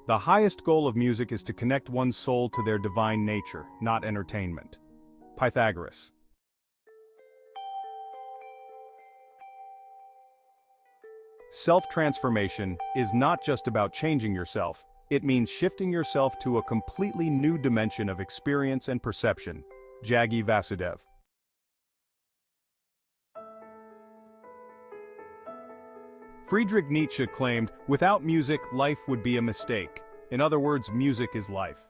The highest goal of music is to connect one's soul to their divine nature, not entertainment. Pythagoras. Self-transformation is not just about changing yourself, it means shifting yourself to a completely new dimension of experience and perception. Jaggi Vasudev. Friedrich Nietzsche claimed, "Without music, life would be a mistake." In other words, music is life.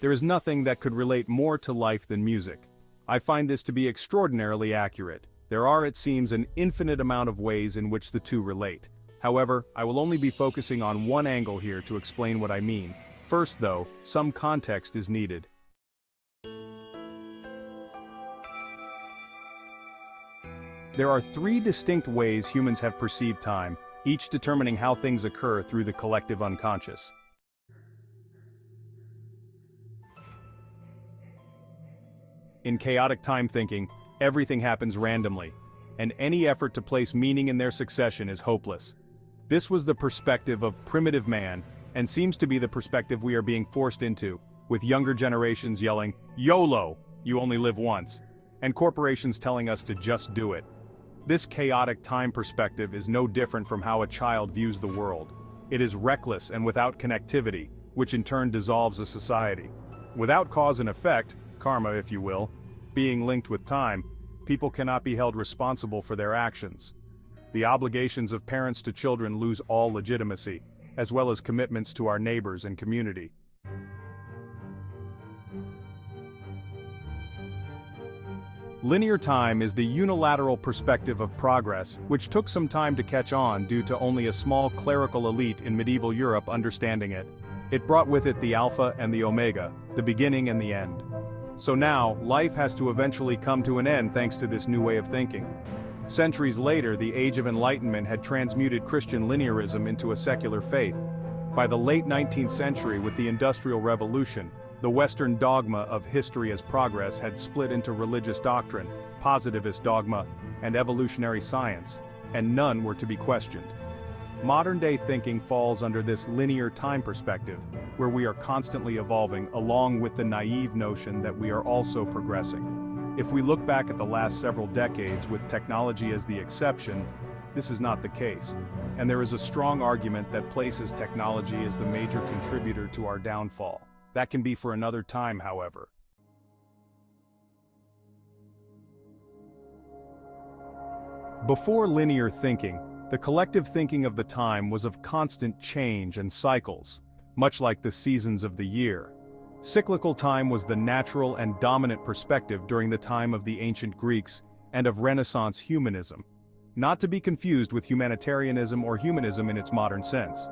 There is nothing that could relate more to life than music. I find this to be extraordinarily accurate. There are, it seems, an infinite amount of ways in which the two relate. However, I will only be focusing on one angle here to explain what I mean. First, though, some context is needed. There are three distinct ways humans have perceived time, each determining how things occur through the collective unconscious. In chaotic time thinking, everything happens randomly, and any effort to place meaning in their succession is hopeless. This was the perspective of primitive man, and seems to be the perspective we are being forced into, with younger generations yelling, "YOLO, you only live once," and corporations telling us to just do it. This chaotic time perspective is no different from how a child views the world. It is reckless and without connectivity, which in turn dissolves a society. Without cause and effect, karma if you will, being linked with time, people cannot be held responsible for their actions. The obligations of parents to children lose all legitimacy, as well as commitments to our neighbors and community. Linear time is the unilateral perspective of progress, which took some time to catch on due to only a small clerical elite in medieval Europe understanding it. It brought with it the alpha and the omega, the beginning and the end. So now, life has to eventually come to an end thanks to this new way of thinking. Centuries later, the Age of Enlightenment had transmuted Christian linearism into a secular faith. By the late 19th century, with the Industrial Revolution, the Western dogma of history as progress had split into religious doctrine, positivist dogma, and evolutionary science, and none were to be questioned. Modern-day thinking falls under this linear time perspective, where we are constantly evolving along with the naive notion that we are also progressing. If we look back at the last several decades with technology as the exception, this is not the case, and there is a strong argument that places technology as the major contributor to our downfall. That can be for another time, however. Before linear thinking, the collective thinking of the time was of constant change and cycles, much like the seasons of the year. Cyclical time was the natural and dominant perspective during the time of the ancient Greeks and of Renaissance humanism, not to be confused with humanitarianism or humanism in its modern sense.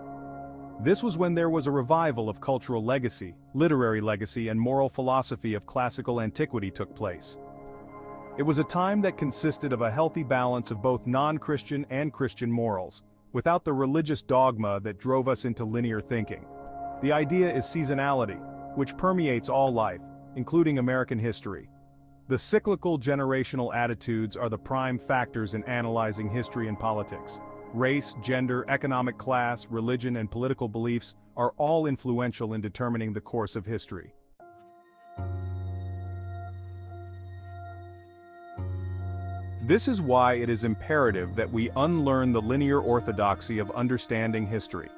This was when there was a revival of cultural legacy, literary legacy, and moral philosophy of classical antiquity took place. It was a time that consisted of a healthy balance of both non-Christian and Christian morals, without the religious dogma that drove us into linear thinking. The idea is seasonality, which permeates all life, including American history. The cyclical generational attitudes are the prime factors in analyzing history and politics. Race, gender, economic class, religion, and political beliefs are all influential in determining the course of history. This is why it is imperative that we unlearn the linear orthodoxy of understanding history.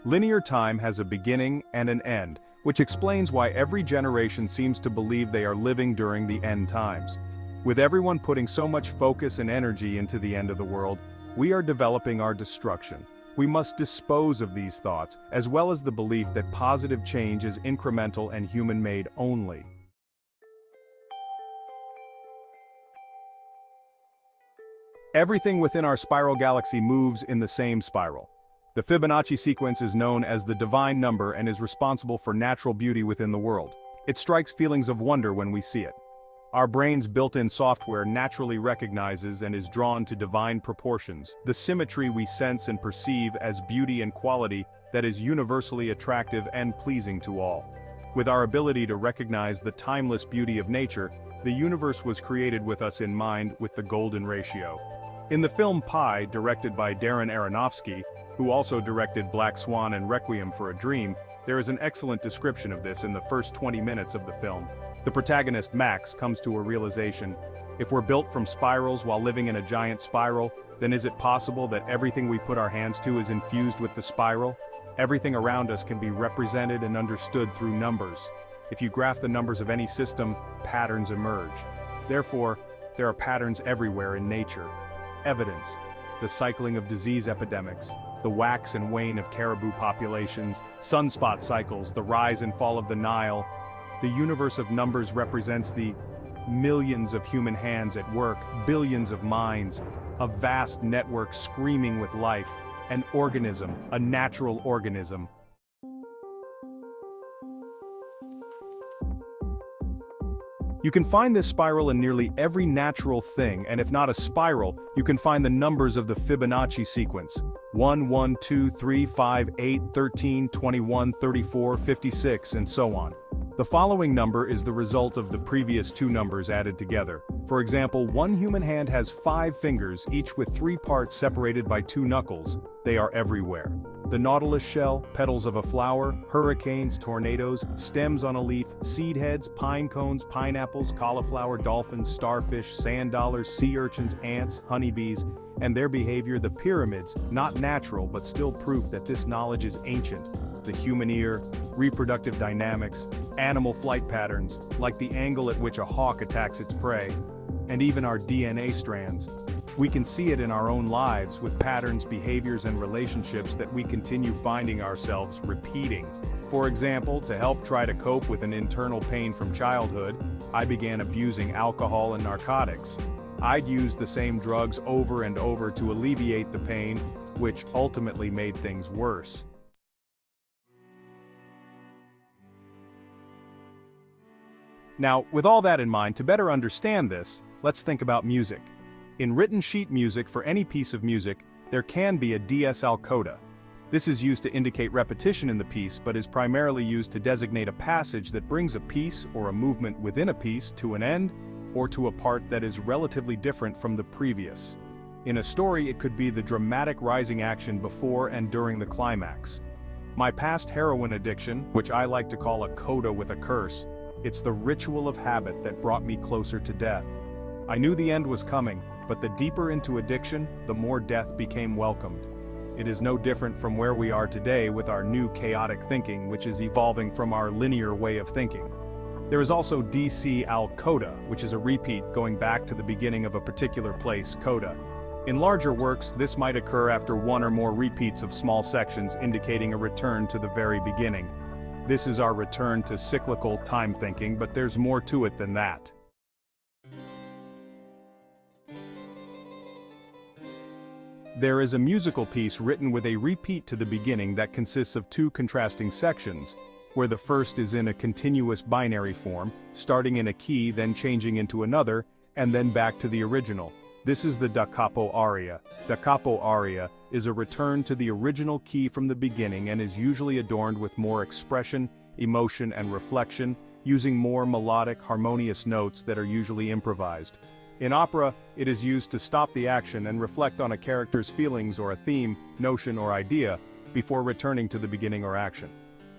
Linear time has a beginning and an end, which explains why every generation seems to believe they are living during the end times. With everyone putting so much focus and energy into the end of the world, we are developing our destruction. We must dispose of these thoughts, as well as the belief that positive change is incremental and human-made only. Everything within our spiral galaxy moves in the same spiral. The Fibonacci sequence is known as the divine number and is responsible for natural beauty within the world. It strikes feelings of wonder when we see it. Our brain's built-in software naturally recognizes and is drawn to divine proportions, the symmetry we sense and perceive as beauty and quality that is universally attractive and pleasing to all. With our ability to recognize the timeless beauty of nature, the universe was created with us in mind with the golden ratio. In the film Pi, directed by Darren Aronofsky, who also directed Black Swan and Requiem for a Dream, there is an excellent description of this in the first 20 minutes of the film. The protagonist, Max, comes to a realization: if we're built from spirals while living in a giant spiral, then is it possible that everything we put our hands to is infused with the spiral? Everything around us can be represented and understood through numbers. If you graph the numbers of any system, patterns emerge. Therefore, there are patterns everywhere in nature. Evidence: the cycling of disease epidemics, the wax and wane of caribou populations, sunspot cycles, the rise and fall of the Nile. The universe of numbers represents the millions of human hands at work, billions of minds, a vast network screaming with life, an organism, a natural organism. You can find this spiral in nearly every natural thing, and if not a spiral, you can find the numbers of the Fibonacci sequence: 1, 1, 2, 3, 5, 8, 13, 21, 34, 56, and so on. The following number is the result of the previous two numbers added together. For example, one human hand has 5 fingers, each with 3 parts separated by 2 knuckles. They are everywhere. The nautilus shell, petals of a flower, hurricanes, tornadoes, stems on a leaf, seed heads, pine cones, pineapples, cauliflower, dolphins, starfish, sand dollars, sea urchins, ants, honeybees, and their behavior, the pyramids, not natural but still proof that this knowledge is ancient. The human ear, reproductive dynamics, animal flight patterns, like the angle at which a hawk attacks its prey, and even our DNA strands. We can see it in our own lives with patterns, behaviors, and relationships that we continue finding ourselves repeating. For example, to help try to cope with an internal pain from childhood, I began abusing alcohol and narcotics. I'd use the same drugs over and over to alleviate the pain, which ultimately made things worse. Now, with all that in mind, to better understand this, let's think about music. In written sheet music for any piece of music, there can be a DSL coda. This is used to indicate repetition in the piece but is primarily used to designate a passage that brings a piece or a movement within a piece to an end, or to a part that is relatively different from the previous. In a story, it could be the dramatic rising action before and during the climax. My past heroin addiction, which I like to call a coda with a curse, it's the ritual of habit that brought me closer to death. I knew the end was coming, but the deeper into addiction, the more death became welcomed. It is no different from where we are today with our new chaotic thinking, which is evolving from our linear way of thinking. There is also DC al Coda, which is a repeat going back to the beginning of a particular place, Coda. In larger works, this might occur after one or more repeats of small sections indicating a return to the very beginning. This is our return to cyclical time thinking, but there's more to it than that. There is a musical piece written with a repeat to the beginning that consists of 2 contrasting sections, where the first is in a continuous binary form, starting in a key, then changing into another, and then back to the original. This is the da capo aria. Da capo aria is a return to the original key from the beginning and is usually adorned with more expression, emotion, and reflection, using more melodic, harmonious notes that are usually improvised. In opera, it is used to stop the action and reflect on a character's feelings or a theme, notion, or idea, before returning to the beginning or action.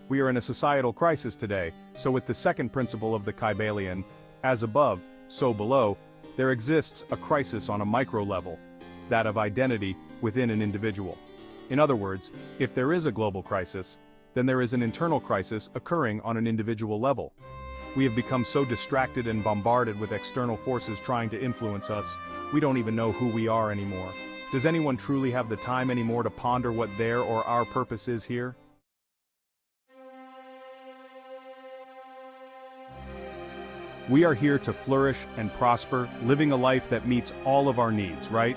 We are in a societal crisis today, so with the second principle of the Kybalion, as above, so below, there exists a crisis on a micro level, that of identity within an individual. In other words, if there is a global crisis, then there is an internal crisis occurring on an individual level. We have become so distracted and bombarded with external forces trying to influence us, we don't even know who we are anymore. Does anyone truly have the time anymore to ponder what their or our purpose is here? We are here to flourish and prosper, living a life that meets all of our needs, right?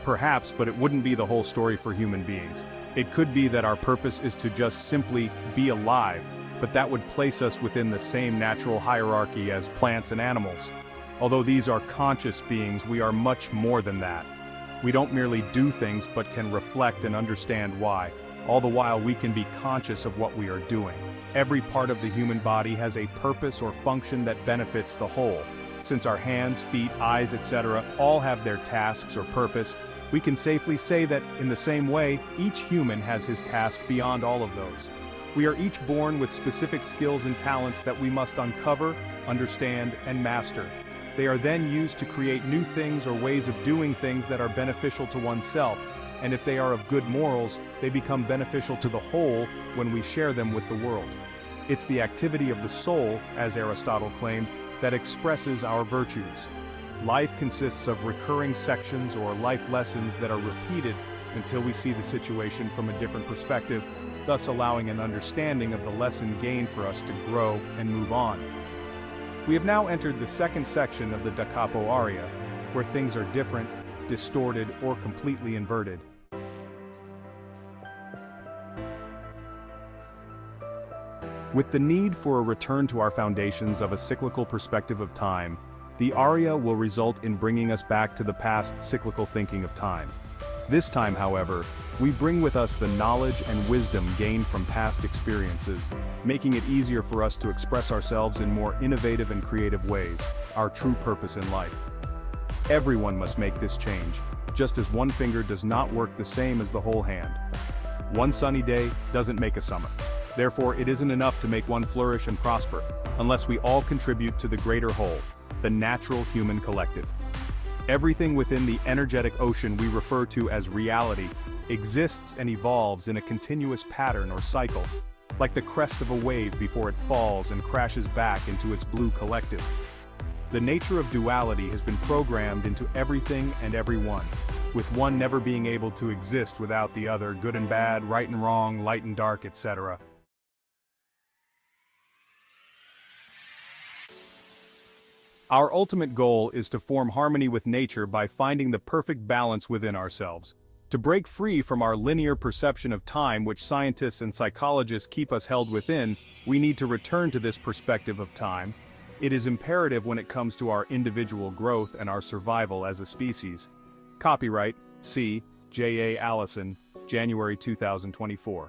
Perhaps, but it wouldn't be the whole story for human beings. It could be that our purpose is to just simply be alive, but that would place us within the same natural hierarchy as plants and animals. Although these are conscious beings, we are much more than that. We don't merely do things but can reflect and understand why. All the while we can be conscious of what we are doing. Every part of the human body has a purpose or function that benefits the whole. Since our hands, feet, eyes, etc. all have their tasks or purpose, We can safely say that, in the same way, each human has his task beyond all of those. We are each born with specific skills and talents that we must uncover, understand, and master. They are then used to create new things or ways of doing things that are beneficial to oneself, and if they are of good morals, they become beneficial to the whole when we share them with the world. It's the activity of the soul, as Aristotle claimed, that expresses our virtues. Life consists of recurring sections or life lessons that are repeated until we see the situation from a different perspective, thus allowing an understanding of the lesson gained for us to grow and move on. We have now entered the second section of the Da Capo Aria, where things are different, distorted, or completely inverted. With the need for a return to our foundations of a cyclical perspective of time, the aria will result in bringing us back to the past cyclical thinking of time. This time, however, we bring with us the knowledge and wisdom gained from past experiences, making it easier for us to express ourselves in more innovative and creative ways, our true purpose in life. Everyone must make this change, just as one finger does not work the same as the whole hand. One sunny day doesn't make a summer. Therefore, it isn't enough to make one flourish and prosper, unless we all contribute to the greater whole, the natural human collective. Everything within the energetic ocean we refer to as reality exists and evolves in a continuous pattern or cycle, like the crest of a wave before it falls and crashes back into its blue collective. The nature of duality has been programmed into everything and everyone, with one never being able to exist without the other, good and bad, right and wrong, light and dark, etc. Our ultimate goal is to form harmony with nature by finding the perfect balance within ourselves. To break free from our linear perception of time which scientists and psychologists keep us held within, we need to return to this perspective of time. It is imperative when it comes to our individual growth and our survival as a species. Copyright, C. J. A. Allison, January 2024.